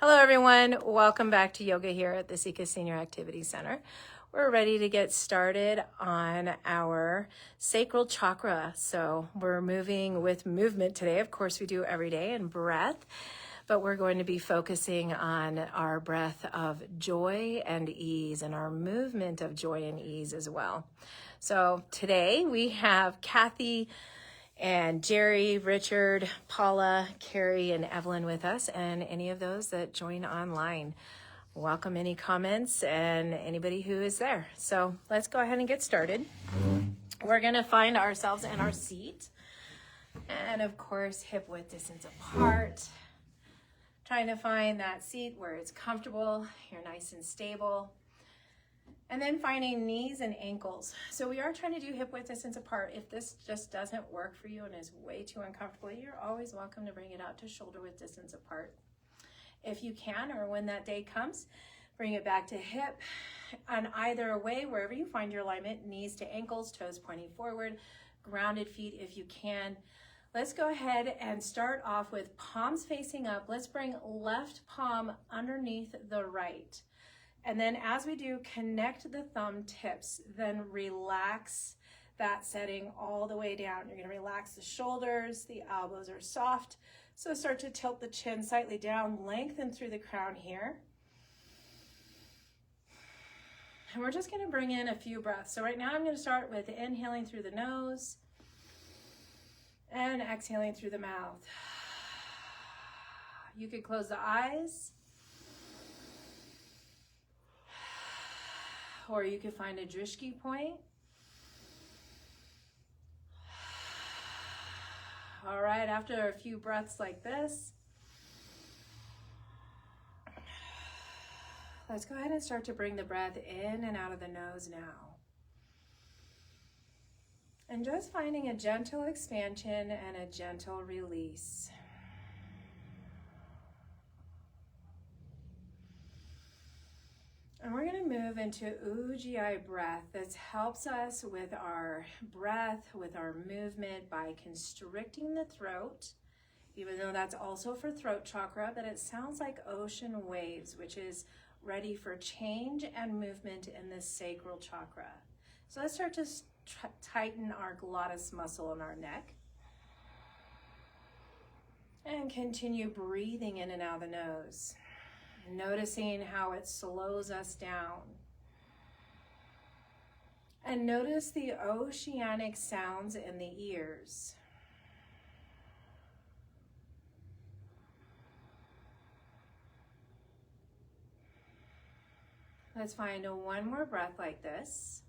Hello everyone, welcome back to yoga here at the Sika Senior Activity Center. We're ready to get started on our sacral chakra. So we're moving with movement today. Of course we do every day, and breath, but we're going to be focusing on our breath of joy and ease and our movement of joy and ease as well. So today we have Kathy and Jerry, Richard, Paula, Carrie, and Evelyn with us, and any of those that join online. Welcome any comments and anybody who is there. So let's go ahead and get started. We're going to find ourselves in our seat. And of course, hip width distance apart. Trying to find that seat where it's comfortable, you're nice and stable. And then finding knees and ankles. So we are trying to do hip width distance apart. If this just doesn't work for you and is way too uncomfortable, you're always welcome to bring it out to shoulder width distance apart. If you can, or when that day comes, bring it back to hip. On either way, wherever you find your alignment, knees to ankles, toes pointing forward, grounded feet if you can. Let's go ahead and start off with palms facing up. Let's bring left palm underneath the right. And then as we do, connect the thumb tips, then relax that setting all the way down. You're going to relax the shoulders, the elbows are soft. So start to tilt the chin slightly down, lengthen through the crown here. And we're just going to bring in a few breaths. So right now I'm going to start with inhaling through the nose and exhaling through the mouth. You could close the eyes, or you could find a drishti point. All right, after a few breaths like this, let's go ahead and start to bring the breath in and out of the nose now. And just finding a gentle expansion and a gentle release. And we're going to move into Ujjayi breath. This helps us with our breath, with our movement by constricting the throat, even though that's also for throat chakra, but it sounds like ocean waves, which is ready for change and movement in the sacral chakra. So let's start to tighten our glottis muscle in our neck. And continue breathing in and out of the nose. Noticing how it slows us down. And notice the oceanic sounds in the ears. Let's find one more breath like this.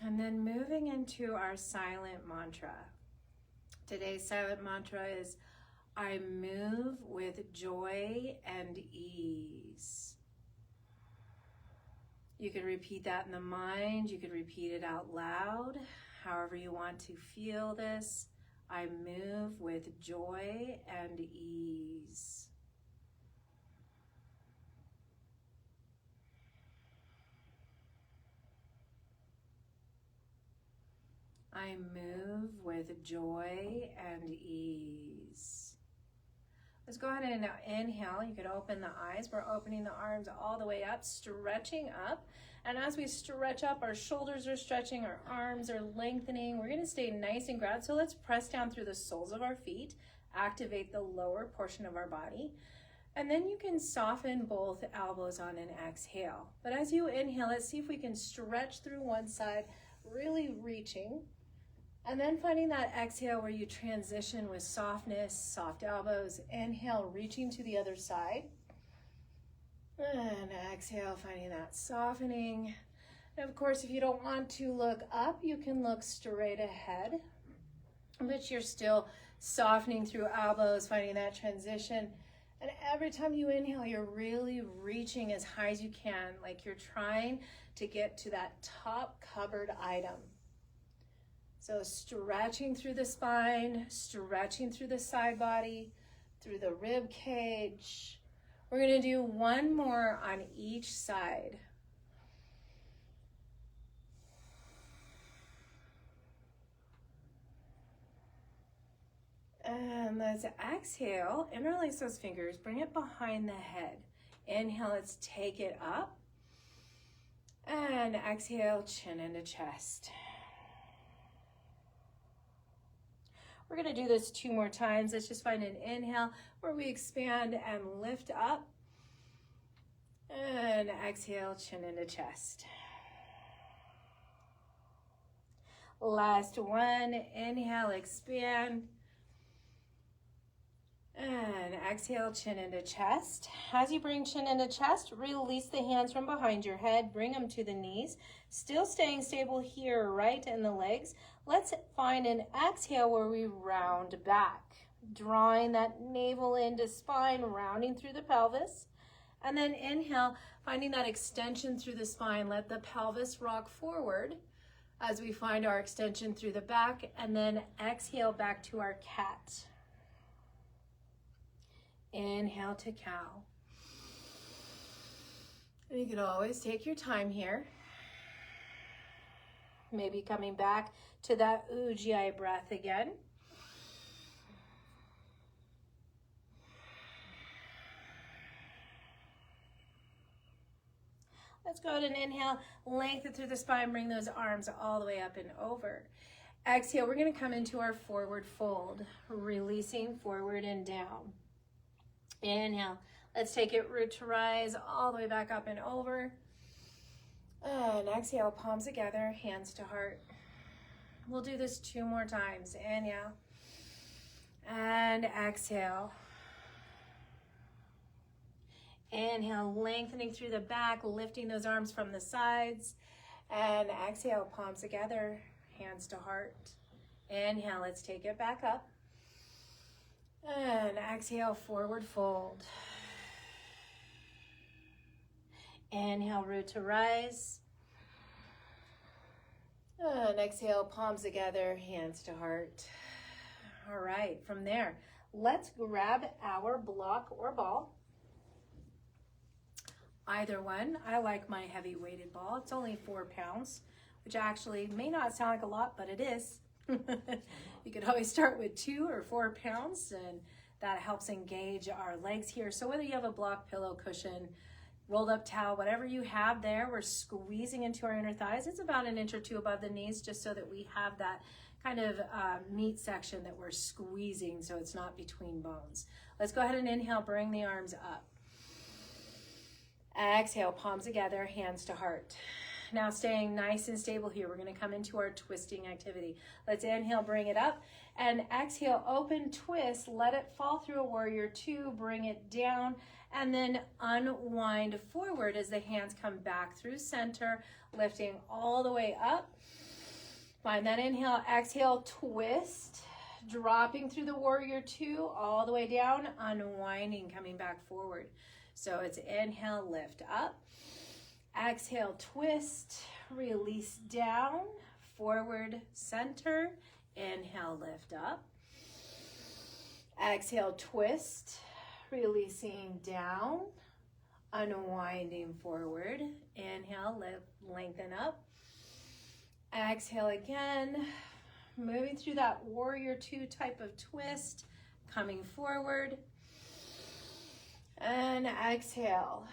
And then moving into our silent mantra. Today's silent mantra is, I move with joy and ease. You can repeat that in the mind. You could repeat it out loud, however you want to feel this. I move with joy and ease. I move with joy and ease. Let's go ahead and now inhale. You could open the eyes. We're opening the arms all the way up, stretching up. And as we stretch up, our shoulders are stretching, our arms are lengthening. We're going to stay nice and grounded. So let's press down through the soles of our feet, activate the lower portion of our body. And then you can soften both elbows on an exhale. But as you inhale, let's see if we can stretch through one side, really reaching. And then finding that exhale where you transition with softness, soft elbows. Inhale, reaching to the other side. And exhale, finding that softening. And of course, if you don't want to look up, you can look straight ahead. But you're still softening through elbows, finding that transition. And every time you inhale, you're really reaching as high as you can, like you're trying to get to that top covered item. So stretching through the spine, stretching through the side body, through the rib cage. We're going to do one more on each side. And let's exhale, interlace those fingers, bring it behind the head. Inhale, let's take it up. And exhale, chin into chest. We're gonna do this 2 more times. Let's just find an inhale where we expand and lift up. And exhale, chin into chest. Last one, inhale, expand. And exhale, chin into chest. As you bring chin into chest, release the hands from behind your head, bring them to the knees. Still staying stable here, right in the legs. Let's find an exhale where we round back, drawing that navel into spine, rounding through the pelvis. And then inhale, finding that extension through the spine. Let the pelvis rock forward as we find our extension through the back, and then exhale back to our cat. Inhale to cow. And you can always take your time here. Maybe coming back to that Ujjayi breath again. Let's go ahead and inhale, lengthen through the spine, bring those arms all the way up and over. Exhale, we're gonna come into our forward fold, releasing forward and down. Inhale, let's take it root to rise, all the way back up and over. And exhale, palms together, hands to heart. We'll do this 2 more times. Inhale, and exhale. Inhale, lengthening through the back, lifting those arms from the sides. And exhale, palms together, hands to heart. Inhale, let's take it back up. And exhale, forward fold. Inhale, root to rise. And exhale, palms together, hands to heart. All right, from there, let's grab our block or ball. Either one. I like my heavy weighted ball. It's only 4 pounds, which actually may not sound like a lot, but it is. You could always start with 2 or 4 pounds, and that helps engage our legs here. So whether you have a block, pillow, cushion, rolled up towel, whatever you have there, we're squeezing into our inner thighs. It's about 1 inch or 2 above the knees, just so that we have that kind of meat section that we're squeezing, so it's not between bones. Let's go ahead and inhale, bring the arms up. Exhale, palms together, hands to heart. Now staying nice and stable here, we're gonna come into our twisting activity. Let's inhale, bring it up, and exhale, open twist, let it fall through a warrior 2, bring it down, and then unwind forward as the hands come back through center, lifting all the way up. Find that inhale, exhale, twist, dropping through the warrior 2, all the way down, unwinding, coming back forward. So it's inhale, lift up, exhale, twist, release down, forward, center, inhale, lift up, exhale, twist, releasing down, unwinding forward, inhale, lift, lengthen up, exhale again, moving through that warrior 2 type of twist, coming forward, and exhale.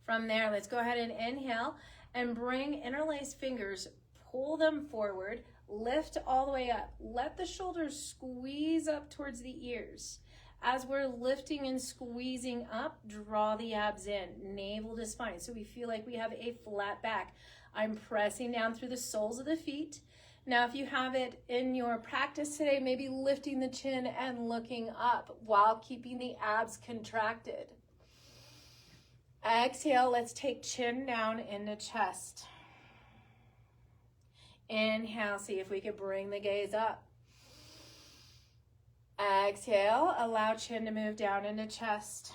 From there, let's go ahead and inhale and bring interlaced fingers, pull them forward, lift all the way up. Let the shoulders squeeze up towards the ears. As we're lifting and squeezing up, draw the abs in, navel to spine, so we feel like we have a flat back. I'm pressing down through the soles of the feet. Now, if you have it in your practice today, maybe lifting the chin and looking up while keeping the abs contracted. Exhale, let's take chin down into chest. Inhale, see if we could bring the gaze up. Exhale, allow chin to move down into chest.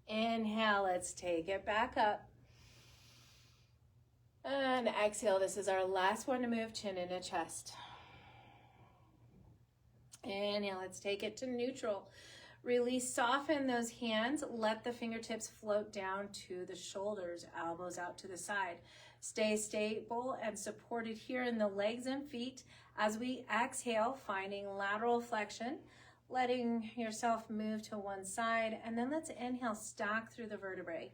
Inhale, let's take it back up. And exhale, this is our last one to move, chin into chest. Inhale, let's take it to neutral. Release, soften those hands, let the fingertips float down to the shoulders, elbows out to the side. Stay stable and supported here in the legs and feet as we exhale, finding lateral flexion, letting yourself move to one side, and then let's inhale, stack through the vertebrae.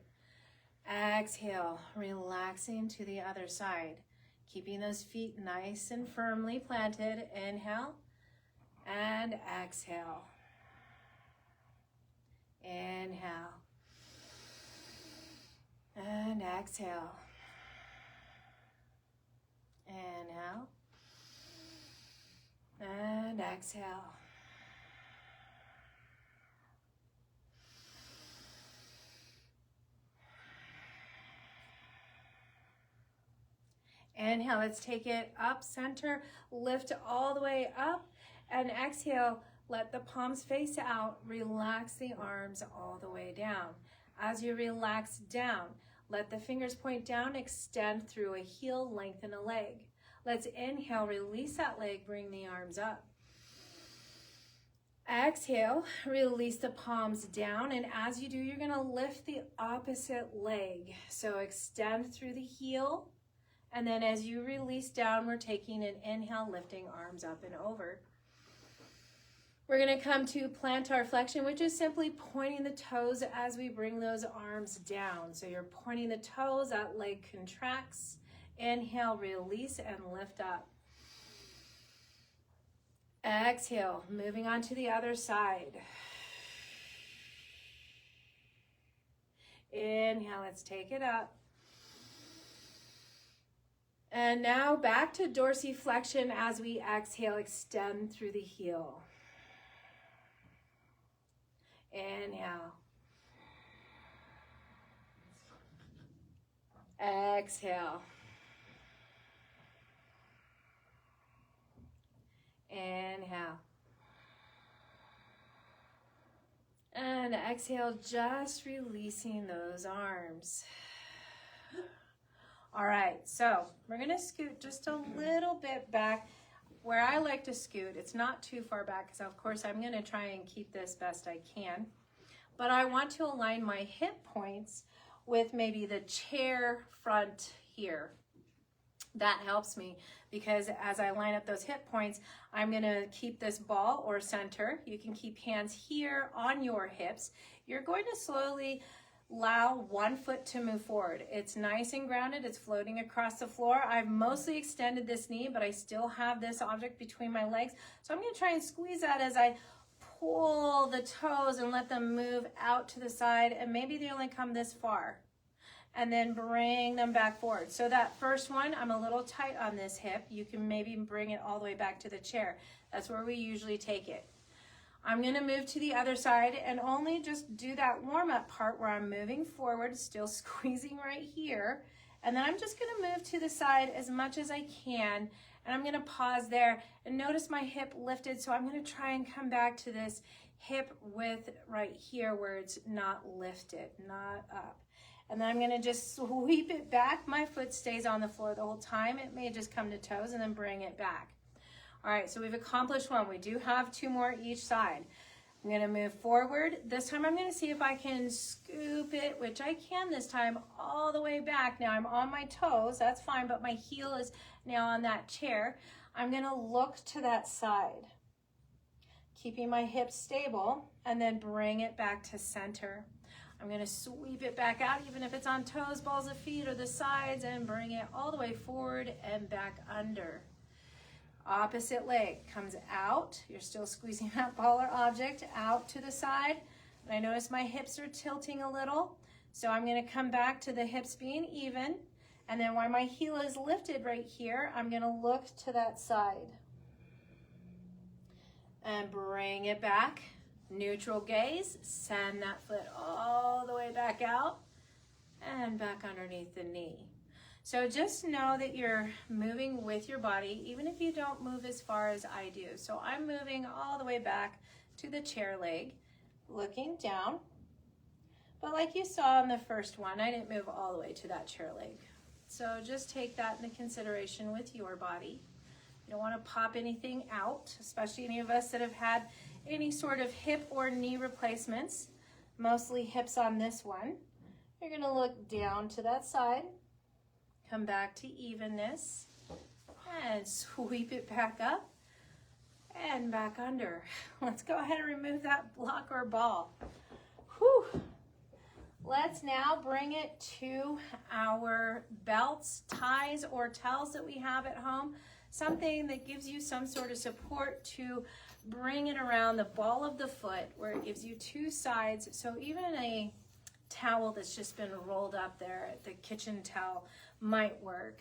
Exhale, relaxing to the other side, keeping those feet nice and firmly planted. Inhale and exhale. Inhale and exhale. Inhale and exhale. Inhale, let's take it up, center, lift all the way up, and exhale, let the palms face out, relax the arms all the way down. As you relax down, let the fingers point down, extend through a heel, lengthen a leg. Let's inhale, release that leg, bring the arms up. Exhale, release the palms down, and as you do, you're gonna lift the opposite leg. So extend through the heel, and then as you release down, we're taking an inhale, lifting arms up and over. We're gonna come to plantar flexion, which is simply pointing the toes as we bring those arms down. So you're pointing the toes, that leg contracts. Inhale, release, and lift up. Exhale, moving on to the other side. Inhale, let's take it up. And now back to dorsiflexion as we exhale, extend through the heel. Inhale. Exhale. Inhale. And exhale, just releasing those arms. All right, so we're gonna scoot just a little bit back. Where I like to scoot, it's not too far back because of course I'm gonna try and keep this best I can, but I want to align my hip points with maybe the chair front here. That helps me because as I line up those hip points, I'm gonna keep this ball or center. You can keep hands here on your hips. You're going to slowly allow one foot to move forward. It's nice and grounded, it's floating across the floor. I've mostly extended this knee, but I still have this object between my legs. So I'm gonna try and squeeze that as I pull the toes and let them move out to the side, and maybe they only come this far. And then bring them back forward. So that first one, I'm a little tight on this hip. You can maybe bring it all the way back to the chair. That's where we usually take it. I'm gonna move to the other side and only just do that warm-up part where I'm moving forward, still squeezing right here. And then I'm just gonna move to the side as much as I can. And I'm gonna pause there and notice my hip lifted. So I'm gonna try and come back to this hip width right here where it's not lifted, not up. And then I'm gonna just sweep it back. My foot stays on the floor the whole time. It may just come to toes and then bring it back. All right, so we've accomplished one. We do have two more each side. I'm gonna move forward. This time I'm gonna see if I can scoop it, which I can this time, all the way back. Now I'm on my toes, that's fine, but my heel is now on that chair. I'm gonna look to that side, keeping my hips stable, and then bring it back to center. I'm gonna sweep it back out, even if it's on toes, balls of feet, or the sides, and bring it all the way forward and back under. Opposite leg comes out. You're still squeezing that ball or object out to the side. And I notice my hips are tilting a little. So I'm gonna come back to the hips being even. And then while my heel is lifted right here, I'm gonna look to that side. And bring it back. Neutral gaze. Send that foot all the way back out and back underneath the knee. So just know that you're moving with your body, even if you don't move as far as I do. So I'm moving all the way back to the chair leg, looking down. But like you saw in the first one, I didn't move all the way to that chair leg. So just take that into consideration with your body. You don't want to pop anything out, especially any of us that have had any sort of hip or knee replacements, mostly hips on this one. You're going to look down to that side. Come back to evenness and sweep it back up and back under. Let's go ahead and remove that block or ball. Whew. Let's now bring it to our belts, ties, or towels that we have at home. Something that gives you some sort of support to bring it around the ball of the foot where it gives you two sides. So even a towel that's just been rolled up there, the kitchen towel might work,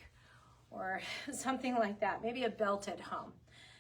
or something like that, maybe a belt at home.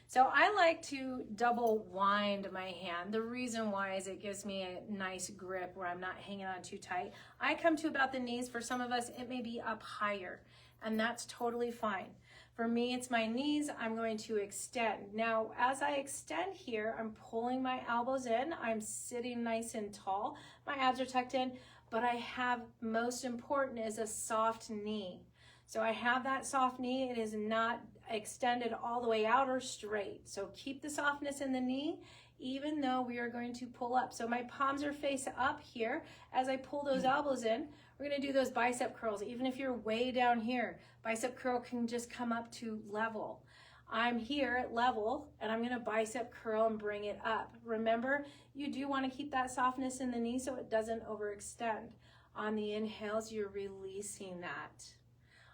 So I like to double wind my hand. The reason why is it gives me a nice grip where I'm not hanging on too tight. I come to about the knees. For some of us, it may be up higher, and that's totally fine. For me, it's my knees. I'm going to extend. Now, as I extend here, I'm pulling my elbows in. I'm sitting nice and tall. My abs are tucked in, but I have, most important, is a soft knee. So I have that soft knee. It is not extended all the way out or straight. So keep the softness in the knee, even though we are going to pull up. So my palms are face up here. As I pull those elbows in, we're gonna do those bicep curls. Even if you're way down here, bicep curl can just come up to level. I'm here at level, and I'm gonna bicep curl and bring it up. Remember, you do wanna keep that softness in the knee so it doesn't overextend. On the inhales, you're releasing that.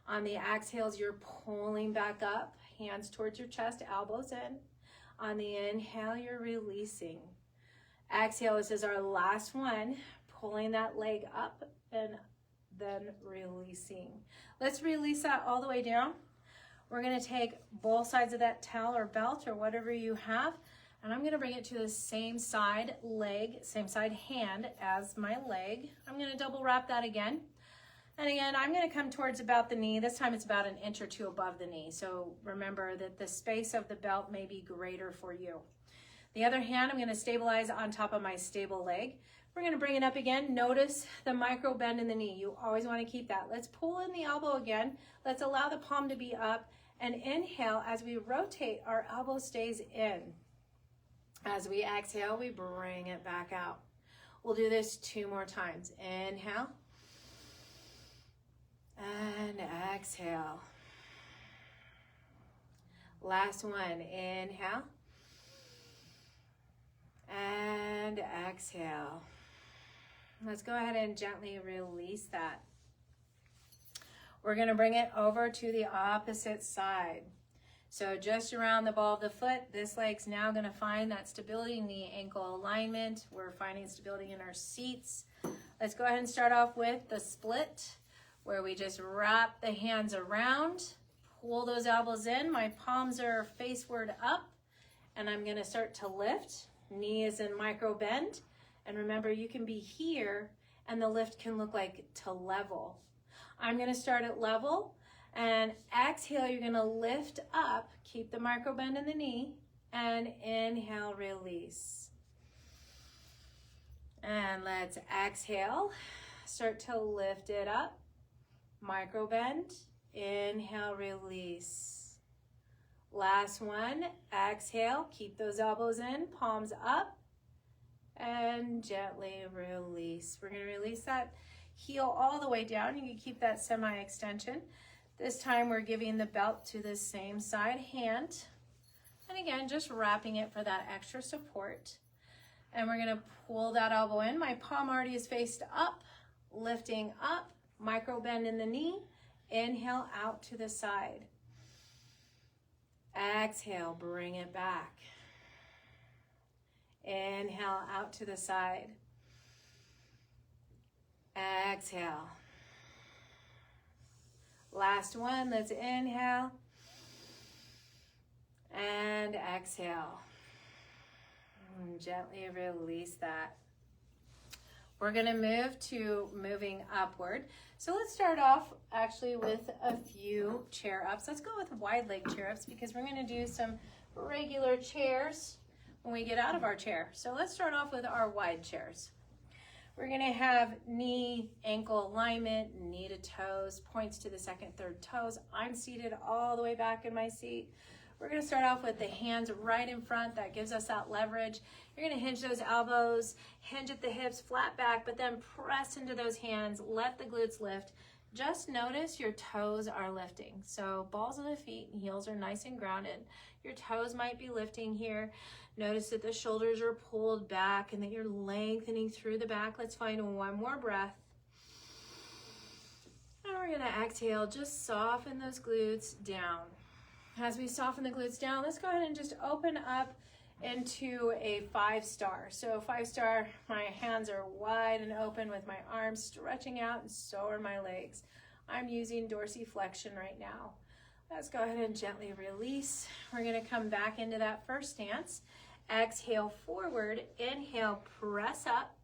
On the exhales, you're pulling back up, hands towards your chest, elbows in. On the inhale, you're releasing. Exhale, this is our last one, pulling that leg up and then releasing. Let's release that all the way down. We're gonna take both sides of that towel or belt or whatever you have, and I'm gonna bring it to the same side leg, same side hand as my leg. I'm gonna double wrap that again. And again, I'm gonna come towards about the knee. This time it's about an inch or two above the knee. So remember that the space of the belt may be greater for you. The other hand, I'm gonna stabilize on top of my stable leg. We're gonna bring it up again. Notice the micro bend in the knee. You always wanna keep that. Let's pull in the elbow again. Let's allow the palm to be up and inhale. As we rotate, our elbow stays in. As we exhale, we bring it back out. We'll do this 2 more times. Inhale. And exhale. Last one, inhale. And exhale. Let's go ahead and gently release that. We're gonna bring it over to the opposite side. So just around the ball of the foot, this leg's now gonna find that stability, knee ankle alignment. We're finding stability in our seats. Let's go ahead and start off with the split, where we just wrap the hands around, pull those elbows in. My palms are faceward up, and I'm gonna start to lift. Knee is in micro bend. And remember, you can be here, and the lift can look like to level. I'm gonna start at level, and exhale, you're gonna lift up, keep the micro bend in the knee, and inhale, release. And let's exhale, start to lift it up. Micro bend, inhale, release. Last one, exhale, keep those elbows in, palms up, and gently release. We're gonna release that heel all the way down. You can keep that semi-extension. This time we're giving the belt to the same side hand. And again, just wrapping it for that extra support. And we're gonna pull that elbow in. My palm already is faced up, lifting up. Micro bend in the knee, inhale out to the side. Exhale, bring it back. Inhale out to the side. Exhale. Last one, let's inhale. And exhale. And gently release that. We're gonna move to moving upward. So let's start off actually with a few chair ups. Let's go with wide leg chair ups because we're gonna do some regular chairs when we get out of our chair. So let's start off with our wide chairs. We're gonna have knee, ankle alignment, knee to toes, points to the second, third toes. I'm seated all the way back in my seat. We're gonna start off with the hands right in front. That gives us that leverage. You're gonna hinge those elbows, hinge at the hips, flat back, but then press into those hands. Let the glutes lift. just notice your toes are lifting. So balls of the feet and heels are nice and grounded. Your toes might be lifting here. Notice that the shoulders are pulled back and that you're lengthening through the back. Let's find one more breath. And we're gonna exhale, just soften those glutes down. As we soften the glutes down, let's go ahead and just open up into a 5-star. So 5-star, my hands are wide and open with my arms stretching out, and so are my legs. I'm using dorsiflexion right now. Let's go ahead and gently release. We're gonna come back into that first stance. Exhale forward, inhale, press up.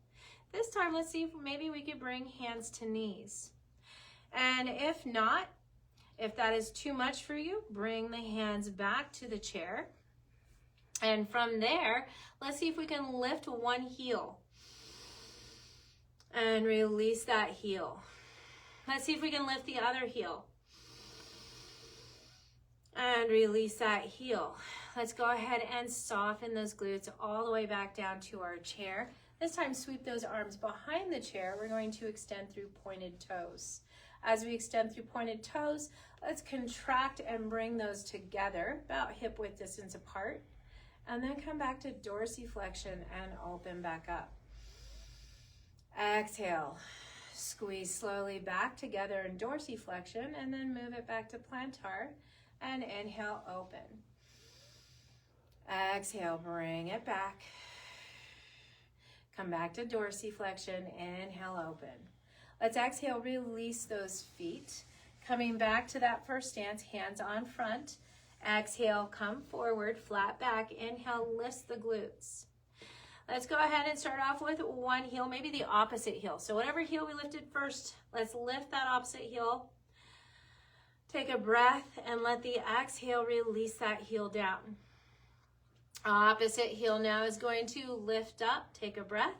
This time, let's see if maybe we could bring hands to knees. And if not, if that is too much for you, bring the hands back to the chair. And from there, let's see if we can lift one heel and release that heel. Let's see if we can lift the other heel and release that heel. Let's go ahead and soften those glutes all the way back down to our chair. This time, sweep those arms behind the chair. We're going to extend through pointed toes. As we extend through pointed toes, let's contract and bring those together, about hip width distance apart. And then come back to dorsiflexion and open back up. Exhale, squeeze slowly back together in dorsiflexion, and then move it back to plantar, and inhale, open. Exhale, bring it back. Come back to dorsiflexion, inhale, open. Let's exhale, release those feet. Coming back to that first stance, hands on front. Exhale, come forward, flat back. Inhale, lifts the glutes. Let's go ahead and start off with one heel, maybe the opposite heel. So whatever heel we lifted first, let's lift that opposite heel. Take a breath and let the exhale release that heel down. Opposite heel now is going to lift up. Take a breath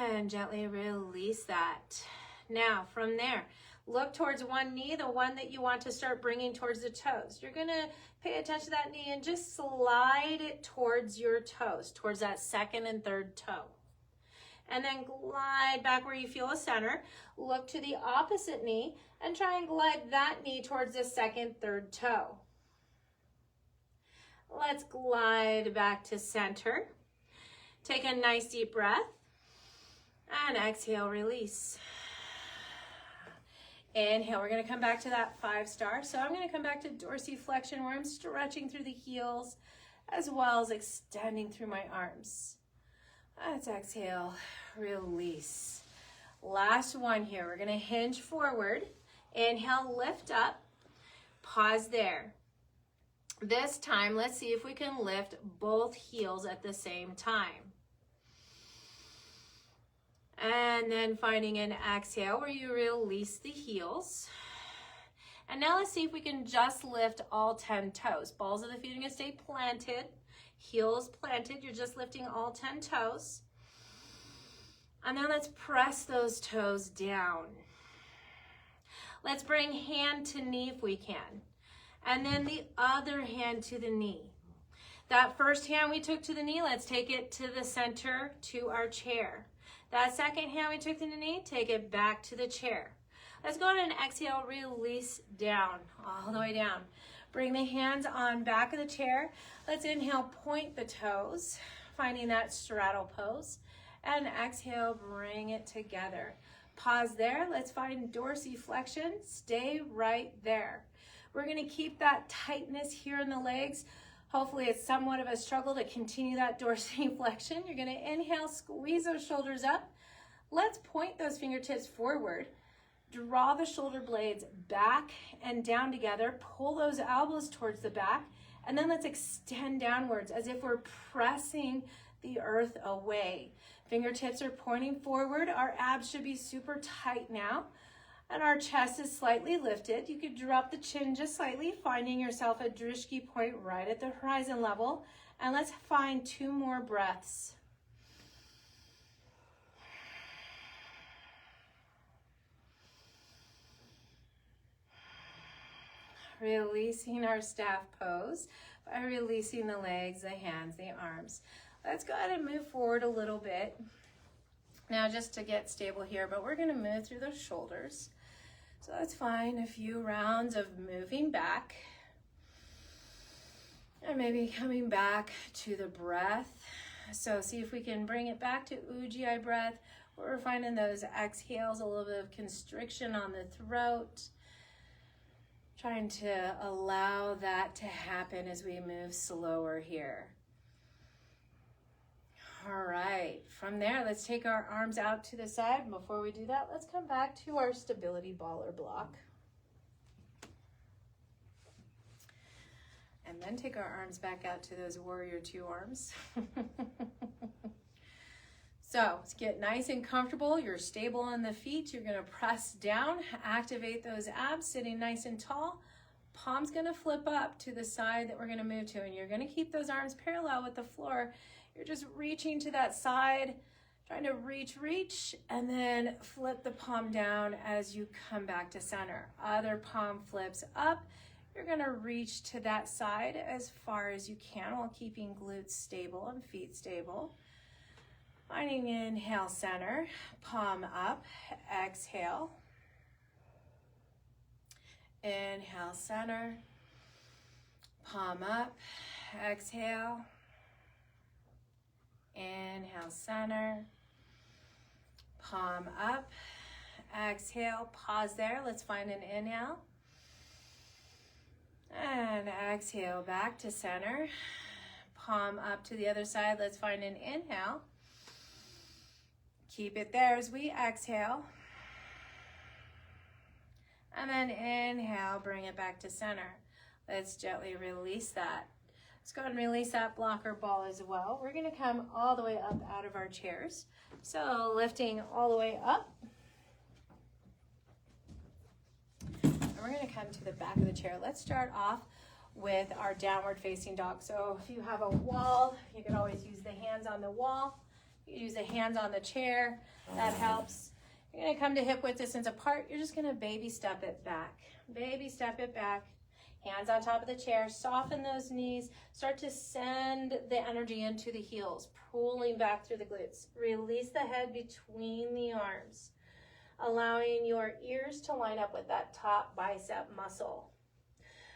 and gently release that. Now from there, look towards one knee, the one that you want to start bringing towards the toes. You're going to pay attention to that knee and just slide it towards your toes, towards that second and third toe. And then glide back where you feel a center. Look to the opposite knee and try and glide that knee towards the second, third toe. Let's glide back to center. Take a nice deep breath and exhale, release. Inhale, we're going to come back to that 5-star. So I'm going to come back to dorsiflexion where I'm stretching through the heels as well as extending through my arms. Let's exhale, release. Last one here. We're going to hinge forward. Inhale, lift up. Pause there. This time, let's see if we can lift both heels at the same time. And then finding an exhale where you release the heels. And now let's see if we can just lift all 10 toes. Balls of the feet are going to stay planted. Heels planted. You're just lifting all 10 toes. And then let's press those toes down. Let's bring hand to knee if we can. And then the other hand to the knee. That first hand we took to the knee, let's take it to the center to our chair. That second hand we took to the knee, take it back to the chair. Let's go ahead and exhale, release down, all the way down. Bring the hands on back of the chair. Let's inhale, point the toes, finding that straddle pose. And exhale, bring it together. Pause there. Let's find dorsiflexion. Stay right there. We're going to keep that tightness here in the legs. Hopefully it's somewhat of a struggle to continue that dorsiflexion. You're going to inhale, squeeze those shoulders up. Let's point those fingertips forward. Draw the shoulder blades back and down together. Pull those elbows towards the back. And then let's extend downwards as if we're pressing the earth away. Fingertips are pointing forward. Our abs should be super tight now. And our chest is slightly lifted. You could drop the chin just slightly, finding yourself at Drishti point right at the horizon level. And let's find 2 more breaths. Releasing our staff pose by releasing the legs, the hands, the arms. Let's go ahead and move forward a little bit. Now just to get stable here, but we're going to move through those shoulders. So let's find a few rounds of moving back and maybe coming back to the breath. So see if we can bring it back to Ujjayi breath, where we're finding those exhales, a little bit of constriction on the throat. Trying to allow that to happen as we move slower here. All right, from there, let's take our arms out to the side. And before we do that, let's come back to our stability ball or block. And then take our arms back out to those warrior two arms. So let's get nice and comfortable. You're stable on the feet. You're gonna press down, activate those abs, sitting nice and tall. Palm's gonna flip up to the side that we're gonna move to, and you're gonna keep those arms parallel with the floor. You're just reaching to that side, trying to reach, and then flip the palm down as you come back to center. Other palm flips up. You're gonna reach to that side as far as you can while keeping glutes stable and feet stable. Finding inhale, center, palm up, exhale. Inhale, center, palm up, exhale. Inhale, center, palm up, exhale. Pause there. Let's find an inhale. And exhale back to center. Palm up to the other side. Let's find an inhale. Keep it there as we exhale. And then inhale, bring it back to center. Let's gently release that. Let's go ahead and release that blocker ball as well. We're gonna come all the way up out of our chairs. So lifting all the way up. And we're gonna come to the back of the chair. Let's start off with our downward facing dog. So if you have a wall, you can always use the hands on the wall. You can use the hands on the chair, that helps. You're gonna come to hip width distance apart. You're just gonna baby step it back. Baby step it back. Hands on top of the chair, soften those knees, start to send the energy into the heels, pulling back through the glutes. Release the head between the arms, allowing your ears to line up with that top bicep muscle.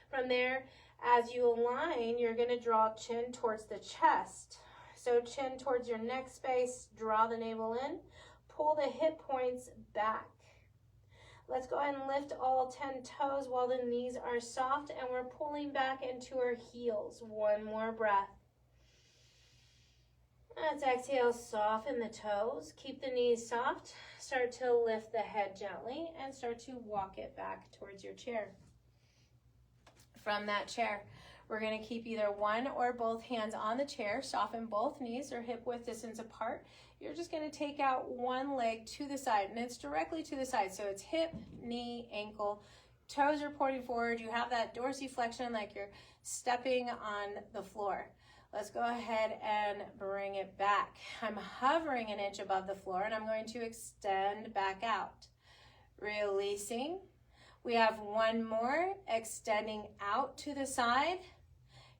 From there, as you align, you're gonna draw chin towards the chest. So chin towards your neck space, draw the navel in, pull the hip points back. Let's go ahead and lift all 10 toes while the knees are soft, and we're pulling back into our heels. One more breath. Let's exhale, soften the toes, keep the knees soft, start to lift the head gently, and start to walk it back towards your chair. From that chair, we're gonna keep either one or both hands on the chair, soften both knees or hip width distance apart. You're just gonna take out one leg to the side, and it's directly to the side. So it's hip, knee, ankle, toes are pointing forward. You have that dorsiflexion like you're stepping on the floor. Let's go ahead and bring it back. I'm hovering an inch above the floor, and I'm going to extend back out. Releasing. We have one more, extending out to the side.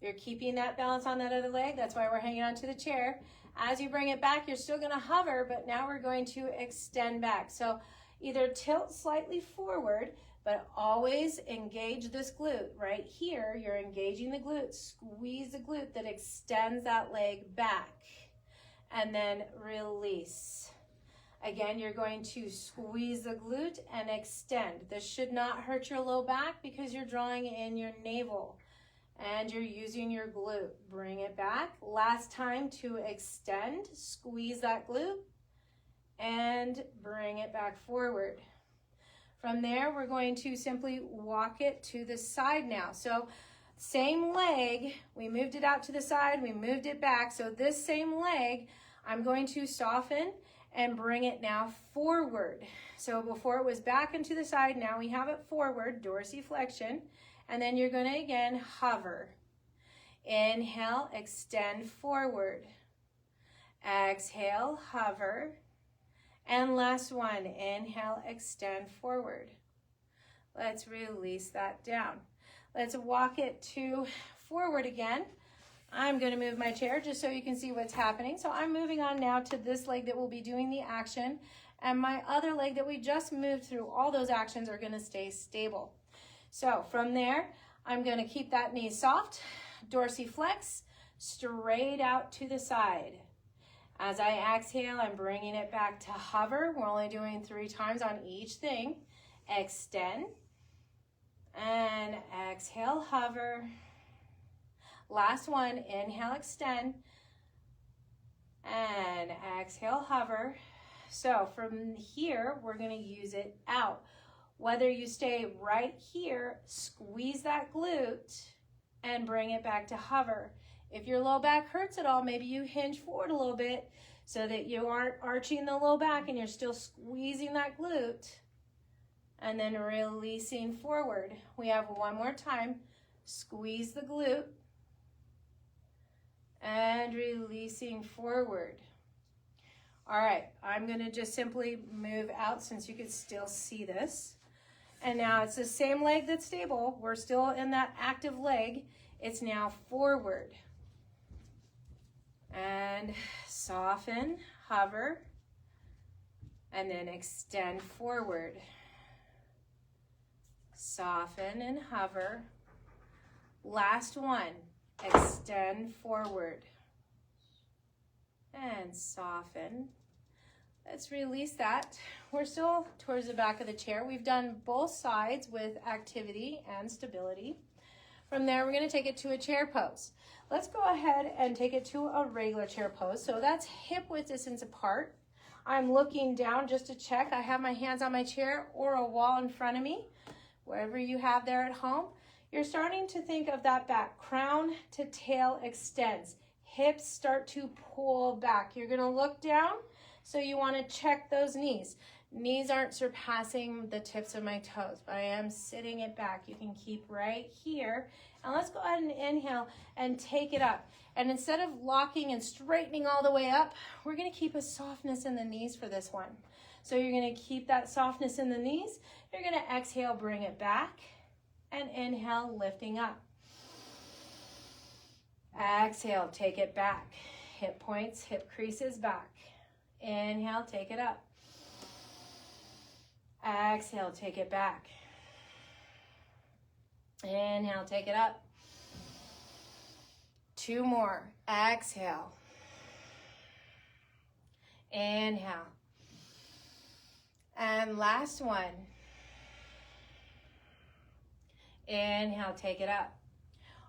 You're keeping that balance on that other leg. That's why we're hanging on to the chair. As you bring it back, you're still gonna hover, but now we're going to extend back. So either tilt slightly forward, but always engage this glute. Right here, you're engaging the glute. Squeeze the glute that extends that leg back. And then release. Again, you're going to squeeze the glute and extend. This should not hurt your low back because you're drawing in your navel and you're using your glute. Bring it back. Last time to extend, squeeze that glute and bring it back forward. From there, we're going to simply walk it to the side now. So same leg, we moved it out to the side, we moved it back. So this same leg, I'm going to soften and bring it now forward. So before it was back and to the side, now we have it forward, dorsiflexion, and then you're gonna again hover. Inhale, extend forward. Exhale, hover. And last one, inhale, extend forward. Let's release that down. Let's walk it to forward again. I'm going to move my chair just so you can see what's happening. So I'm moving on now to this leg that will be doing the action. and my other leg that we just moved through, all those actions are going to stay stable. So from there, I'm going to keep that knee soft, dorsiflex, straight out to the side. As I exhale, I'm bringing it back to hover. We're only doing 3 times on each thing. Extend, and exhale, hover. Last one, inhale, extend, and exhale, hover. So from here, we're going to use it out. Whether you stay right here, squeeze that glute and bring it back to hover. If your low back hurts at all, maybe you hinge forward a little bit so that you aren't arching the low back and you're still squeezing that glute, and then releasing forward. We have one more time. Squeeze the glute and releasing forward. All right, I'm gonna just simply move out since you can still see this. And now it's the same leg that's stable. We're still in that active leg. It's now forward. And soften, hover, and then extend forward. Soften and hover. Last one, extend forward. And soften. Let's release that. We're still towards the back of the chair. We've done both sides with activity and stability. From there, we're going to take it to a chair pose. Let's go ahead and take it to a regular chair pose. So that's hip width distance apart. I'm looking down just to check. I have my hands on my chair or a wall in front of me, wherever you have there at home. You're starting to think of that back. Crown to tail extends. Hips start to pull back. You're going to look down, so you want to check those knees. Knees aren't surpassing the tips of my toes, but I am sitting it back. You can keep right here. And let's go ahead and inhale and take it up. And instead of locking and straightening all the way up, we're going to keep a softness in the knees for this one. So you're going to keep that softness in the knees. You're going to exhale, bring it back, and inhale, lifting up. Exhale, take it back. Hip points, hip creases back. Inhale, take it up. Exhale, take it back. Inhale, take it up. 2 more. Exhale. Inhale. And last one. Inhale, take it up.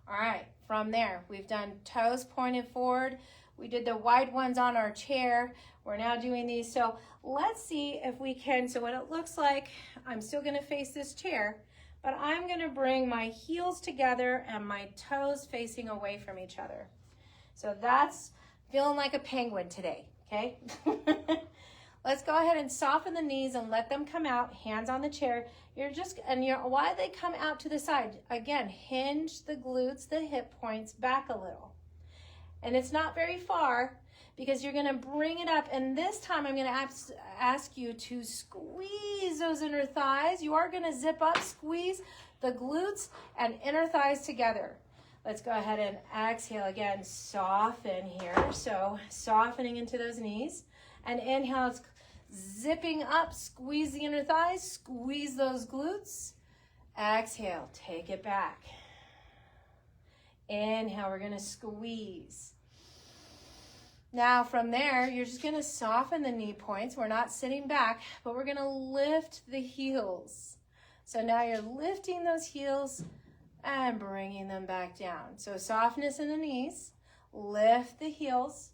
All right, from there, we've done toes pointed forward. We did the wide ones on our chair. We're now doing these. So let's see if we can. So what it looks like, I'm still going to face this chair, but I'm going to bring my heels together and my toes facing away from each other. So that's feeling like a penguin today, okay? Let's go ahead and soften the knees and let them come out, hands on the chair. Why they come out to the side? Again, hinge the glutes, the hip points back a little. And it's not very far because you're gonna bring it up. And this time I'm gonna ask you to squeeze those inner thighs. You are gonna zip up, squeeze the glutes and inner thighs together. Let's go ahead and exhale again, soften here. So softening into those knees. And inhale, it's zipping up, squeeze the inner thighs, squeeze those glutes. Exhale, take it back. Inhale, we're gonna squeeze. Now from there, you're just gonna soften the knee points. We're not sitting back, but we're gonna lift the heels. So now you're lifting those heels and bringing them back down. So softness in the knees, lift the heels,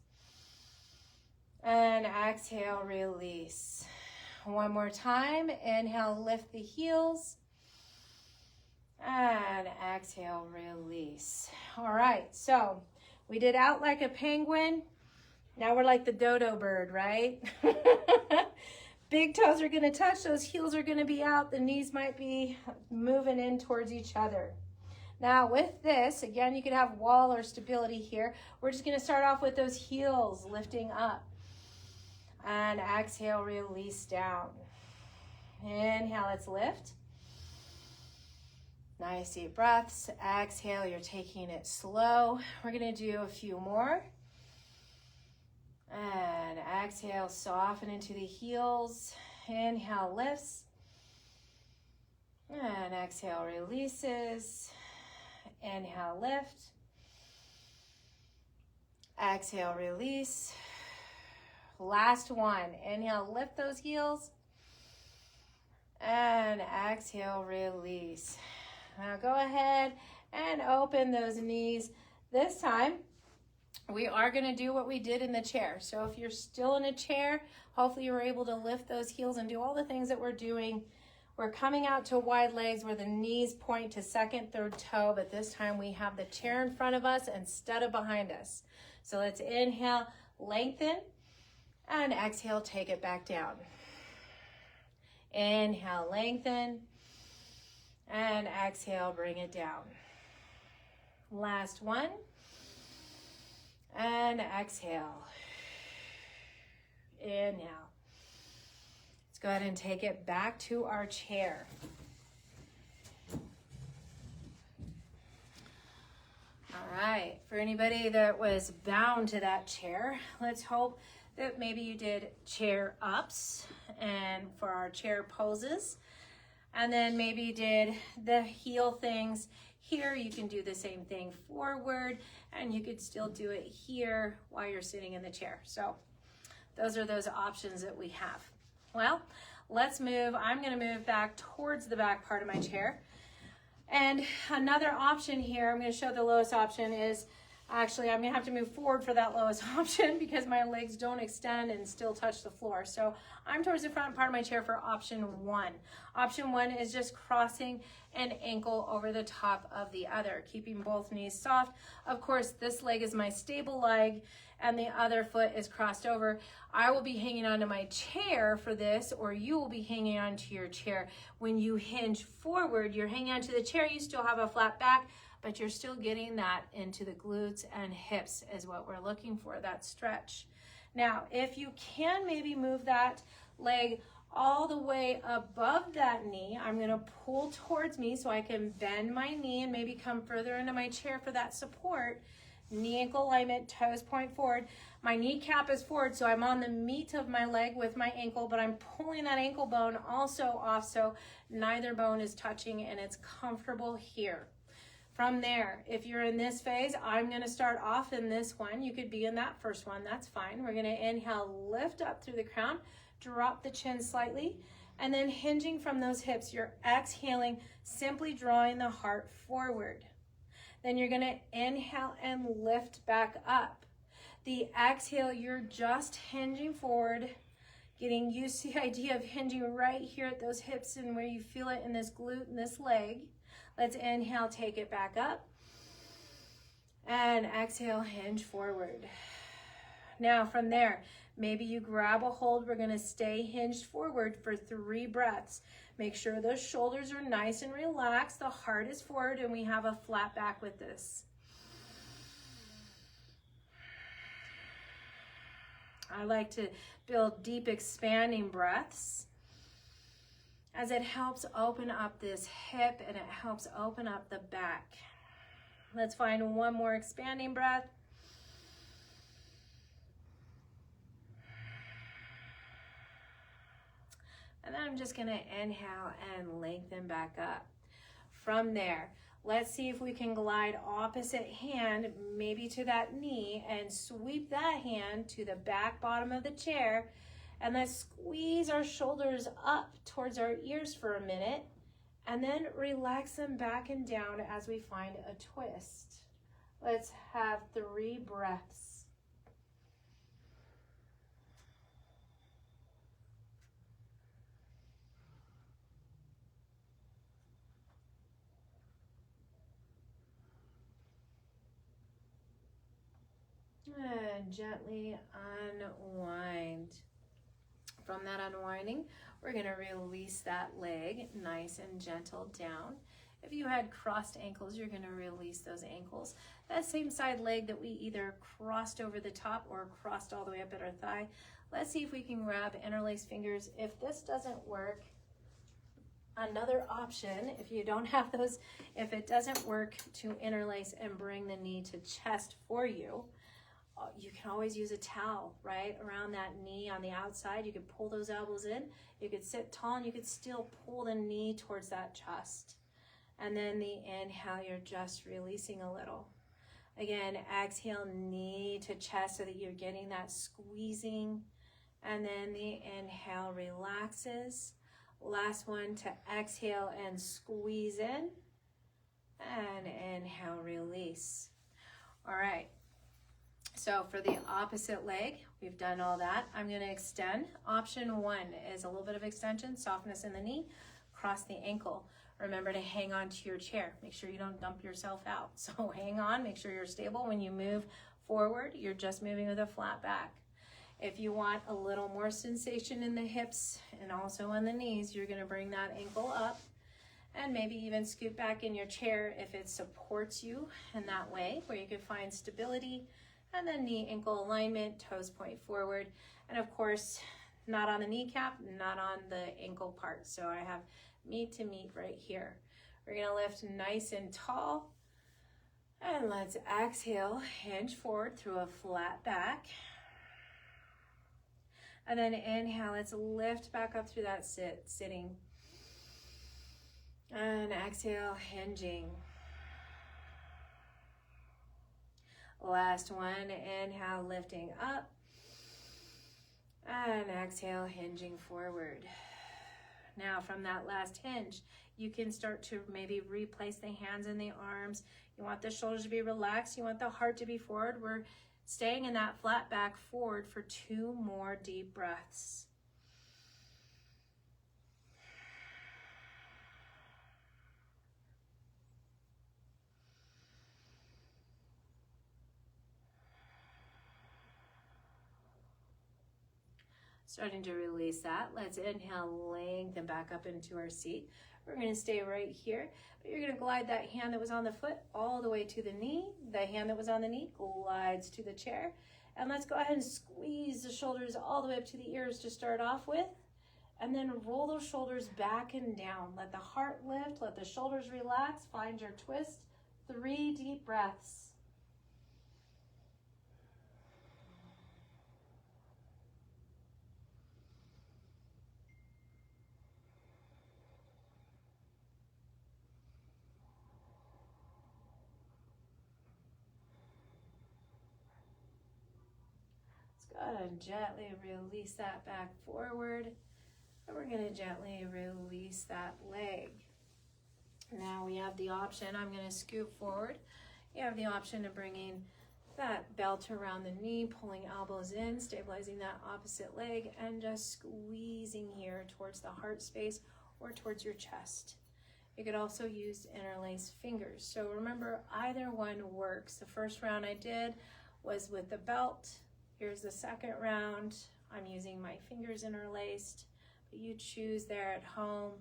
and exhale, release. One more time, inhale, lift the heels, and exhale, release. All right, so we did out like a penguin. Now we're like the dodo bird, right? Big toes are gonna touch, those heels are gonna be out, the knees might be moving in towards each other. Now with this, again, you could have wall or stability here. We're just gonna start off with those heels lifting up. And exhale, release down. Inhale, let's lift. Nice deep breaths. Exhale, you're taking it slow. We're gonna do a few more. And exhale, soften into the heels. Inhale, lifts. And exhale, releases. Inhale, lift. Exhale, release. Last one. Inhale, lift those heels. And exhale, release. Now go ahead and open those knees. This time, we are going to do what we did in the chair. So if you're still in a chair, hopefully you're able to lift those heels and do all the things that we're doing. We're coming out to wide legs where the knees point to second, third toe, but this time we have the chair in front of us instead of behind us. So let's inhale, lengthen, and exhale, take it back down. Inhale, lengthen, and exhale, bring it down. Last one. And exhale. Inhale. Let's go ahead and take it back to our chair. All right, for anybody that was bound to that chair, let's hope that maybe you did chair ups and for our chair poses, and then maybe you did the heel things. Here you can do the same thing forward, and you could still do it here while you're sitting in the chair. So those are those options that we have. Well, let's move. I'm going to move back towards the back part of my chair. And another option here, I'm going to show the lowest option is, actually I'm going to have to move forward for that lowest option because my legs don't extend and still touch the floor. So I'm towards the front part of my chair for option one. Option one is just crossing an ankle over the top of the other, keeping both knees soft. Of course, this leg is my stable leg and the other foot is crossed over. I will be hanging onto my chair for this, or you will be hanging onto your chair. When you hinge forward, you're hanging onto the chair, you still have a flat back, but you're still getting that into the glutes and hips is what we're looking for, that stretch. Now, if you can maybe move that leg all the way above that knee, I'm gonna pull towards me so I can bend my knee and maybe come further into my chair for that support. Knee ankle alignment, toes point forward. My kneecap is forward, so I'm on the meat of my leg with my ankle, but I'm pulling that ankle bone also off so neither bone is touching and it's comfortable here. From there, if you're in this phase, I'm gonna start off in this one. You could be in that first one, that's fine. We're gonna inhale, lift up through the crown, drop the chin slightly, and then hinging from those hips, you're exhaling, simply drawing the heart forward. Then you're gonna inhale and lift back up. The exhale, you're just hinging forward, getting used to the idea of hinging right here at those hips and where you feel it in this glute and this leg. Let's inhale, take it back up. And exhale, hinge forward. Now from there, maybe you grab a hold. We're gonna stay hinged forward for 3 breaths. Make sure those shoulders are nice and relaxed. The heart is forward and we have a flat back with this. I like to build deep expanding breaths as it helps open up this hip and it helps open up the back. Let's find one more expanding breath. And then I'm just gonna inhale and lengthen back up. From there, let's see if we can glide opposite hand, maybe to that knee, and sweep that hand to the back bottom of the chair. And let's squeeze our shoulders up towards our ears for a minute, and then relax them back and down as we find a twist. Let's have 3 breaths. And gently unwind. From that unwinding, we're going to release that leg nice and gentle down. If you had crossed ankles, you're going to release those ankles. That same side leg that we either crossed over the top or crossed all the way up at our thigh. Let's see if we can grab interlace fingers. If this doesn't work, another option, if you don't have those, if it doesn't work to interlace and bring the knee to chest for you, You can always use a towel, right, around that knee on the outside. You could pull those elbows in. You could sit tall, and you could still pull the knee towards that chest. And then the inhale, you're just releasing a little. Again, exhale, knee to chest so that you're getting that squeezing. And then the inhale relaxes. Last one to exhale and squeeze in. And inhale, release. All right. So for the opposite leg, we've done all that. I'm going to extend. Option 1 is a little bit of extension, softness in the knee, cross the ankle. Remember to hang on to your chair. Make sure you don't dump yourself out. So hang on, make sure you're stable. When you move forward, you're just moving with a flat back. If you want a little more sensation in the hips and also in the knees, you're going to bring that ankle up and maybe even scoot back in your chair if it supports you in that way, where you can find stability. And then knee ankle alignment, toes point forward. And of course, not on the kneecap, not on the ankle part. So I have meet to meet right here. We're gonna lift nice and tall. And let's exhale, hinge forward through a flat back. And then inhale, let's lift back up through that sitting. And exhale, hinging. Last one, inhale, lifting up. And exhale, hinging forward. Now from that last hinge, you can start to maybe replace the hands and the arms. You want the shoulders to be relaxed. You want the heart to be forward. We're staying in that flat back forward for 2 more deep breaths. Starting to release that. Let's inhale, lengthen back up into our seat. We're going to stay right here, but you're going to glide that hand that was on the foot all the way to the knee. The hand that was on the knee glides to the chair. And let's go ahead and squeeze the shoulders all the way up to the ears to start off with. And then roll those shoulders back and down. Let the heart lift, let the shoulders relax, find your twist. 3 deep breaths. Go ahead and gently release that back forward. And we're going to gently release that leg. Now we have the option, I'm going to scoot forward. You have the option of bringing that belt around the knee, pulling elbows in, stabilizing that opposite leg, and just squeezing here towards the heart space or towards your chest. You could also use interlaced fingers. So remember, either one works. The first round I did was with the belt. Here's the second round. I'm using my fingers interlaced, but you choose there at home.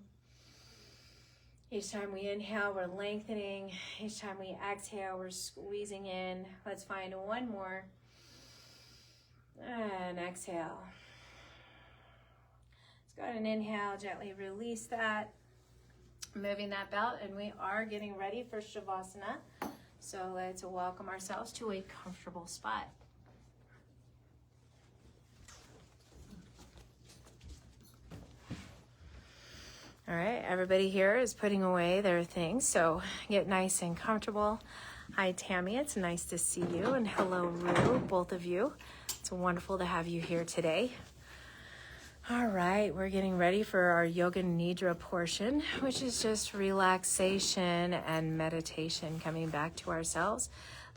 Each time we inhale, we're lengthening. Each time we exhale, we're squeezing in. Let's find one more. And exhale. Let's go ahead and inhale, gently release that. Moving that belt, and we are getting ready for Shavasana. So let's welcome ourselves to a comfortable spot. All right, everybody here is putting away their things, so get nice and comfortable. Hi, Tammy, it's nice to see you, and hello, Rue, both of you. It's wonderful to have you here today. All right, we're getting ready for our Yoga Nidra portion, which is just relaxation and meditation, coming back to ourselves,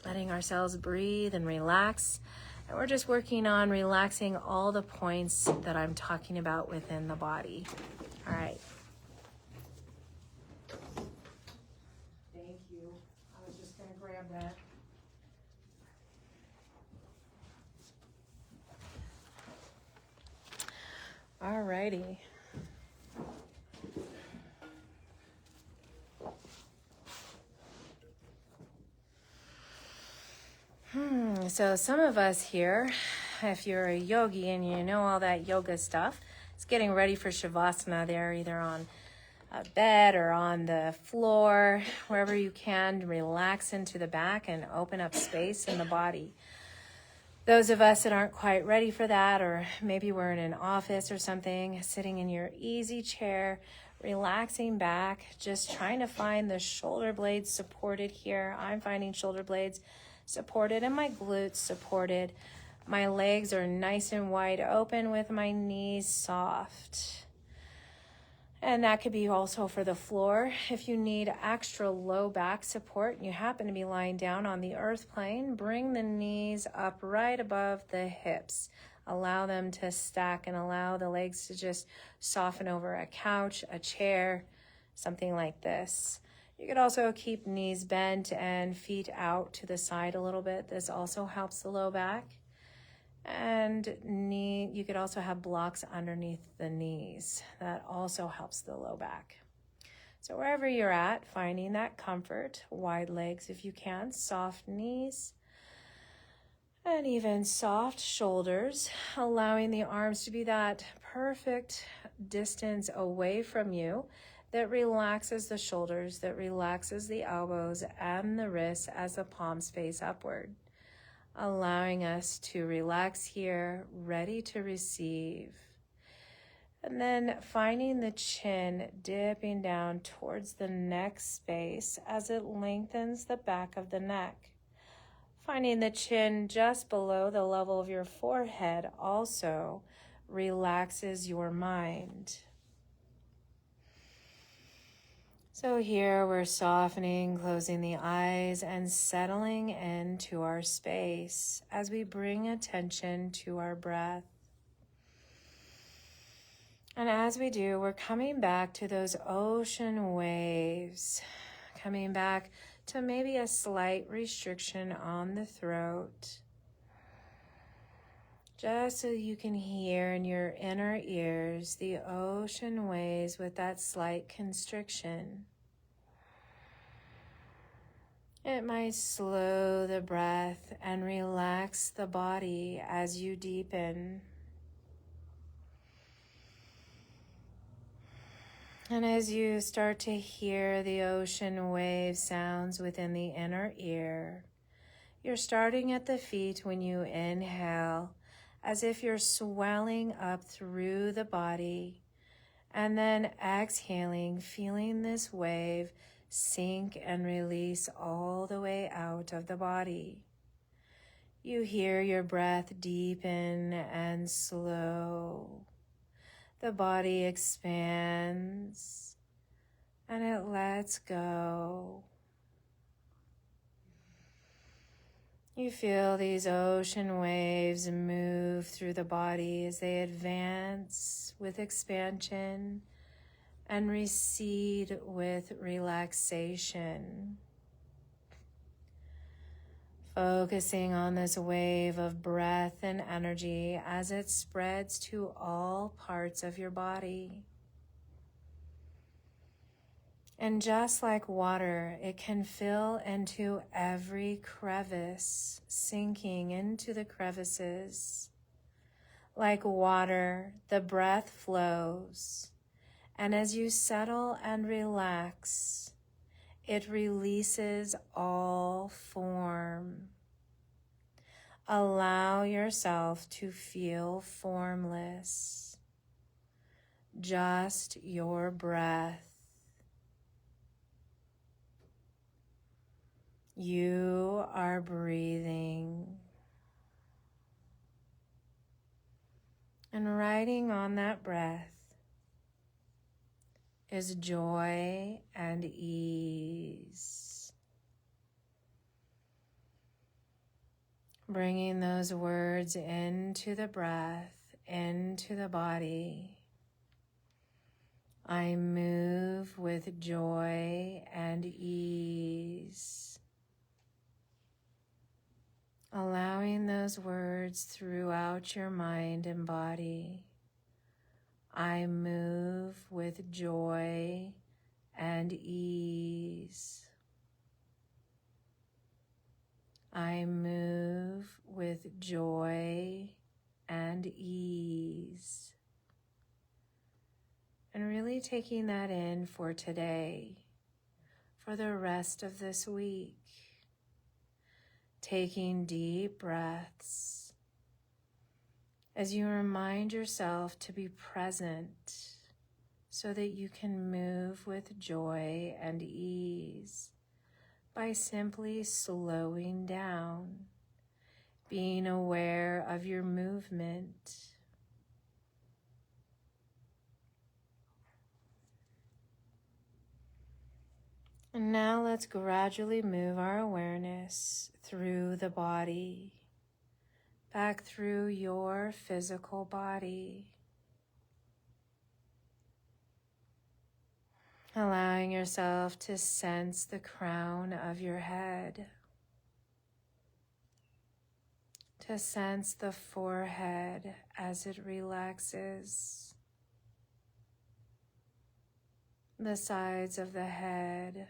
letting ourselves breathe and relax. And we're just working on relaxing all the points that I'm talking about within the body. All right. That. All righty. So some of us here, if you're a yogi and you know all that yoga stuff, it's getting ready for Shavasana there, either on a bed or on the floor, wherever you can. Relax into the back and open up space in the body. Those of us that aren't quite ready for that, or maybe we're in an office or something, sitting in your easy chair, relaxing back, just trying to find the shoulder blades supported here. I'm finding shoulder blades supported and my glutes supported. My legs are nice and wide open with my knees soft. And that could be also for the floor. If you need extra low back support and you happen to be lying down on the earth plane, bring the knees up right above the hips. Allow them to stack and allow the legs to just soften over a couch, a chair, something like this. You could also keep knees bent and feet out to the side a little bit. This also helps the low back. And you could also have blocks underneath the knees. That also helps the low back. So wherever you're at, finding that comfort, wide legs if you can, soft knees, and even soft shoulders, allowing the arms to be that perfect distance away from you that relaxes the shoulders, that relaxes the elbows and the wrists as the palms face upward. Allowing us to relax here, ready to receive. And then finding the chin dipping down towards the neck space as it lengthens the back of the neck. Finding the chin just below the level of your forehead also relaxes your mind. So here we're softening, closing the eyes, and settling into our space as we bring attention to our breath. And as we do, we're coming back to those ocean waves, coming back to maybe a slight restriction on the throat, just so you can hear in your inner ears the ocean waves with that slight constriction. It might slow the breath and relax the body as you deepen. And as you start to hear the ocean wave sounds within the inner ear, you're starting at the feet when you inhale, as if you're swelling up through the body, and then exhaling, feeling this wave sink and release all the way out of the body. You hear your breath deepen and slow. The body expands and it lets go. You feel these ocean waves move through the body as they advance with expansion and recede with relaxation. Focusing on this wave of breath and energy as it spreads to all parts of your body. And just like water, it can fill into every crevice, sinking into the crevices. Like water, the breath flows. And as you settle and relax, it releases all form. Allow yourself to feel formless, just your breath. You are breathing. And riding on that breath is joy and ease. Bringing those words into the breath, into the body. I move with joy and ease. Allowing those words throughout your mind and body. I move with joy and ease. I move with joy and ease. And really taking that in for today, for the rest of this week. Taking deep breaths as you remind yourself to be present so that you can move with joy and ease by simply slowing down, being aware of your movement. And now let's gradually move our awareness through the body, back through your physical body, allowing yourself to sense the crown of your head, to sense the forehead as it relaxes, the sides of the head,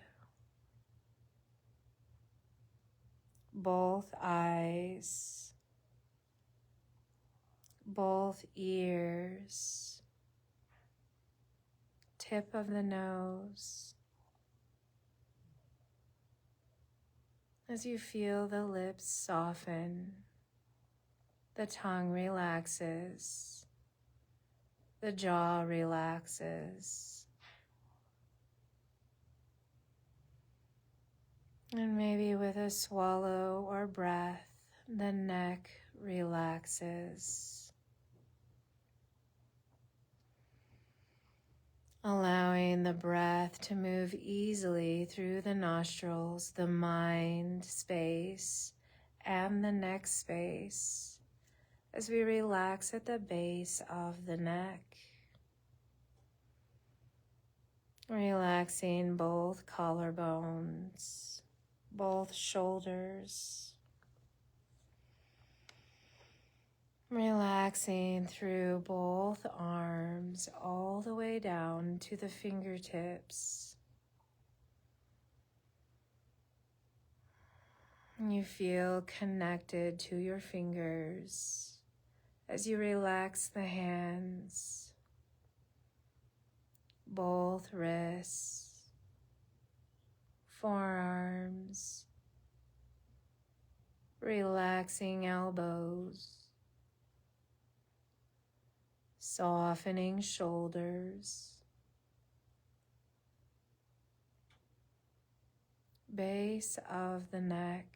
both eyes, both ears, tip of the nose. As you feel the lips soften, the tongue relaxes, the jaw relaxes, and maybe with a swallow or breath, the neck relaxes, allowing the breath to move easily through the nostrils, the mind space, and the neck space as we relax at the base of the neck, relaxing both collarbones, both shoulders, relaxing through both arms all the way down to the fingertips. You feel connected to your fingers as you relax the hands, both wrists, forearms, relaxing elbows, softening shoulders, base of the neck.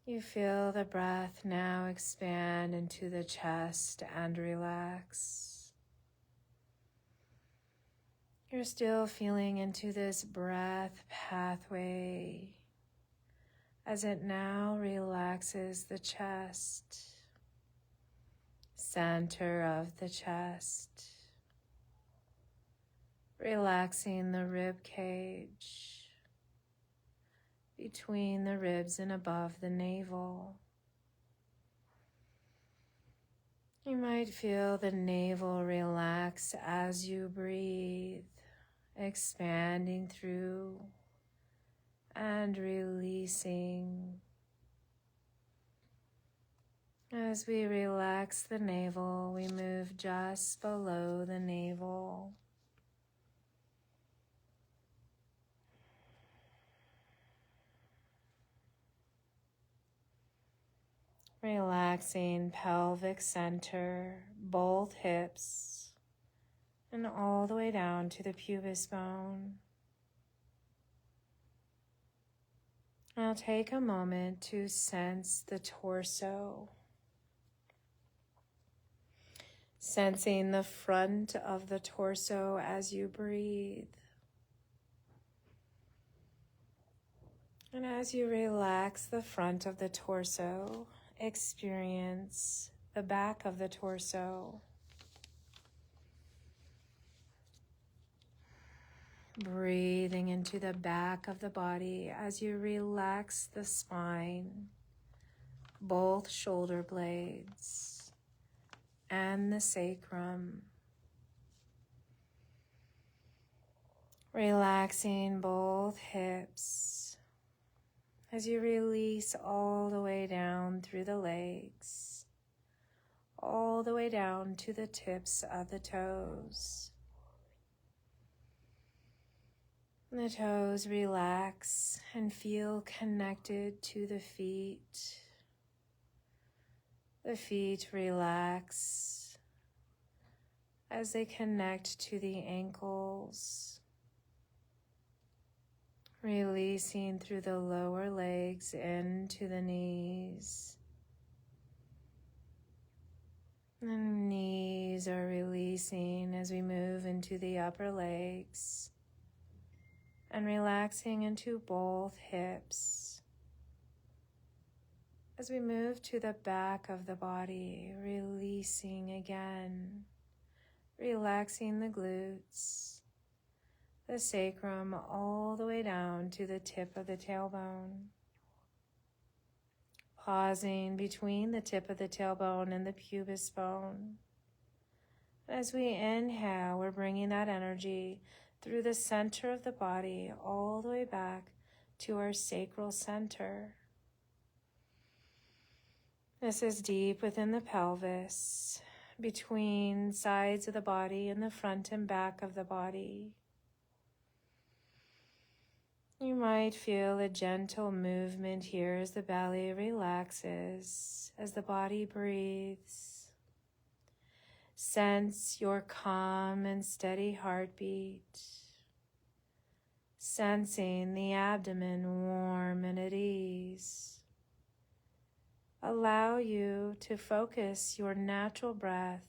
You feel the breath now expand into the chest and relax. You're still feeling into this breath pathway as it now relaxes the chest, center of the chest, relaxing the rib cage, between the ribs and above the navel. You might feel the navel relax as you breathe, expanding through and releasing. As we relax the navel, we move just below the navel. Relaxing pelvic center, both hips, and all the way down to the pubis bone. Now take a moment to sense the torso, sensing the front of the torso as you breathe. And as you relax the front of the torso, experience the back of the torso. Breathing into the back of the body as you relax the spine, both shoulder blades, and the sacrum. Relaxing both hips as you release all the way down through the legs, all the way down to the tips of the toes. The toes relax and feel connected to the feet, The feet relax as they connect to the ankles, releasing through the lower legs into the knees. The knees are releasing as we move into the upper legs and relaxing into both hips. As we move to the back of the body, releasing again, relaxing the glutes, the sacrum all the way down to the tip of the tailbone. Pausing between the tip of the tailbone and the pubis bone. As we inhale, we're bringing that energy through the center of the body all the way back to our sacral center. This is deep within the pelvis, between sides of the body and the front and back of the body. You might feel a gentle movement here as the belly relaxes, as the body breathes. Sense your calm and steady heartbeat, sensing the abdomen warm and at ease. Allow you to focus your natural breath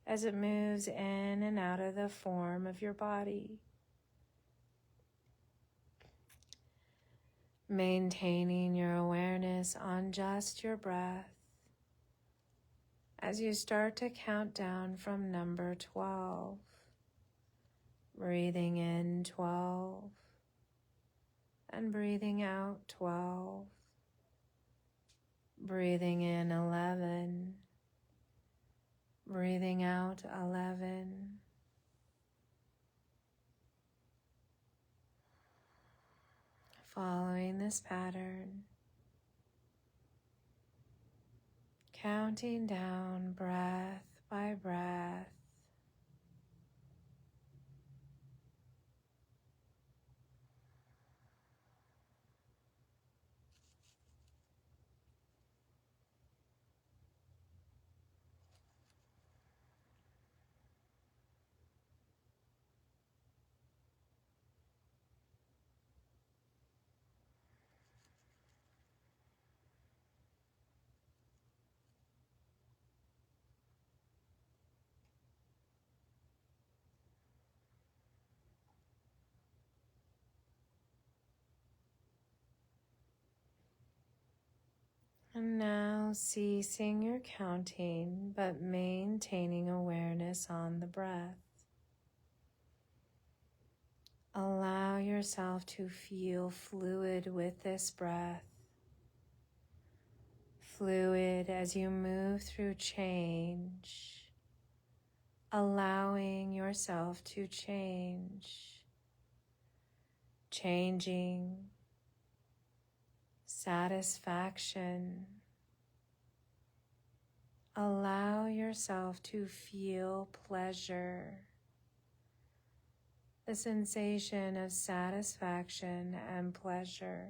as it moves in and out of the form of your body. Maintaining your awareness on just your breath as you start to count down from number 12. Breathing in 12 and breathing out 12. Breathing in 11. Breathing out 11. Following this pattern, counting down breath by breath. And now ceasing your counting, but maintaining awareness on the breath. Allow yourself to feel fluid with this breath. Fluid as you move through change. Allowing yourself to change. Changing. Satisfaction. Allow yourself to feel pleasure, the sensation of satisfaction and pleasure.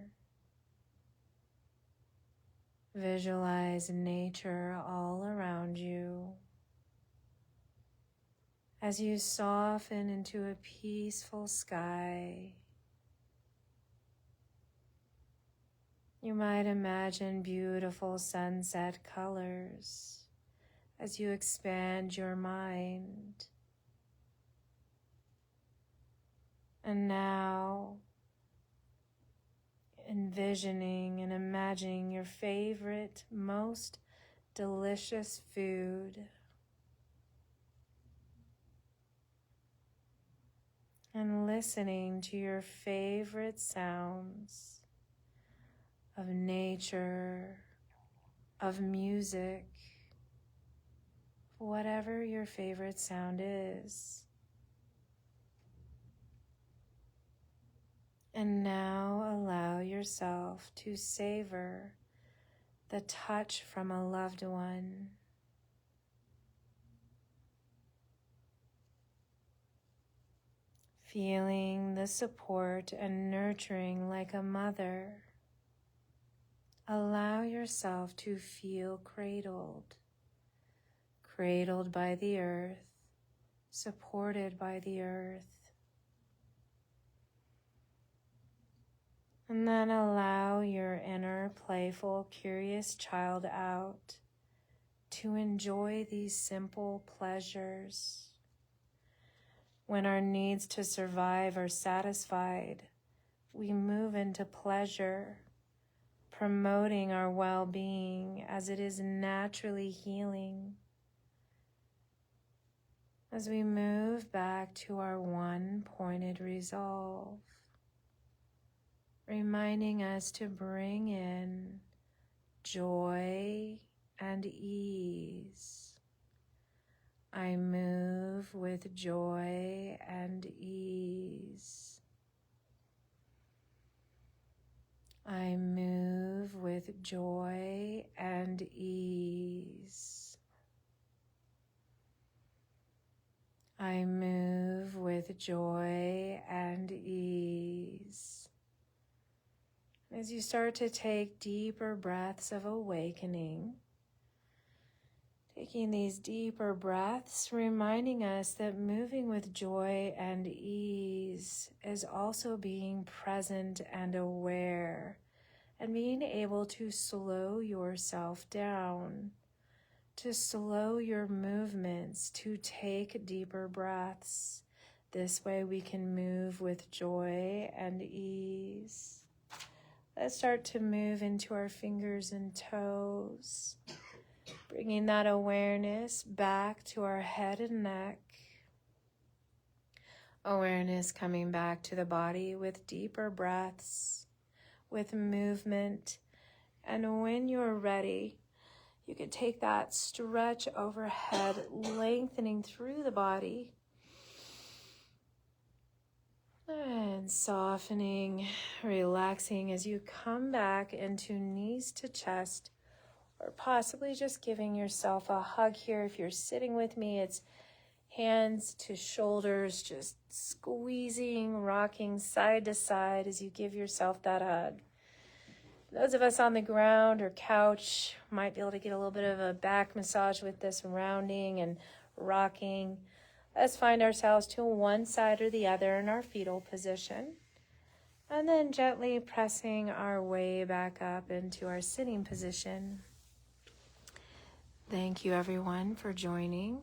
Visualize nature all around you as you soften into a peaceful sky. You might imagine beautiful sunset colors as you expand your mind. And now, envisioning and imagining your favorite, most delicious food. And listening to your favorite sounds of nature, of music, whatever your favorite sound is. And now allow yourself to savor the touch from a loved one. Feeling the support and nurturing like a mother Allow yourself to feel cradled, cradled by the earth, supported by the earth. And then allow your inner, playful, curious child out to enjoy these simple pleasures. When our needs to survive are satisfied, we move into pleasure, promoting our well-being as it is naturally healing. As we move back to our one-pointed resolve, reminding us to bring in joy and ease. I move with joy and ease. I move with joy and ease. I move with joy and ease. As you start to take deeper breaths of awakening, taking these deeper breaths, reminding us that moving with joy and ease is also being present and aware, and being able to slow yourself down, to slow your movements, to take deeper breaths. This way we can move with joy and ease. Let's start to move into our fingers and toes, bringing that awareness back to our head and neck. Awareness coming back to the body with deeper breaths, with movement. And when you're ready, you can take that stretch overhead, lengthening through the body. And softening, relaxing as you come back into knees to chest, or possibly just giving yourself a hug here. If you're sitting with me, it's hands to shoulders, just squeezing, rocking side to side as you give yourself that hug. Those of us on the ground or couch might be able to get a little bit of a back massage with this rounding and rocking. Let's find ourselves to one side or the other in our fetal position, and then gently pressing our way back up into our sitting position. Thank you, everyone, for joining.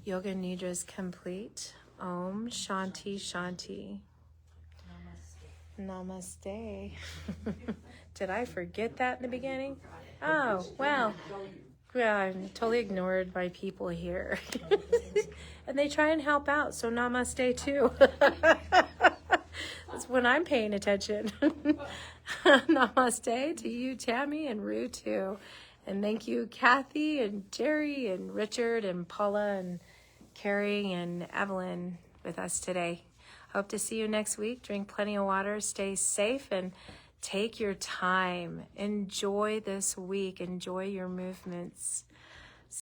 Yoga Nidra is complete. Om Shanti Shanti. Namaste. Did I forget that in the beginning? Oh, well. Yeah, I'm totally ignored by people here. And they try and help out, so namaste too. That's when I'm paying attention. Namaste to you, Tammy, and Rue too. And thank you, Kathy and Jerry and Richard and Paula and Carrie and Evelyn with us today. Hope to see you next week. Drink plenty of water, stay safe, and take your time. Enjoy this week. Enjoy your movements.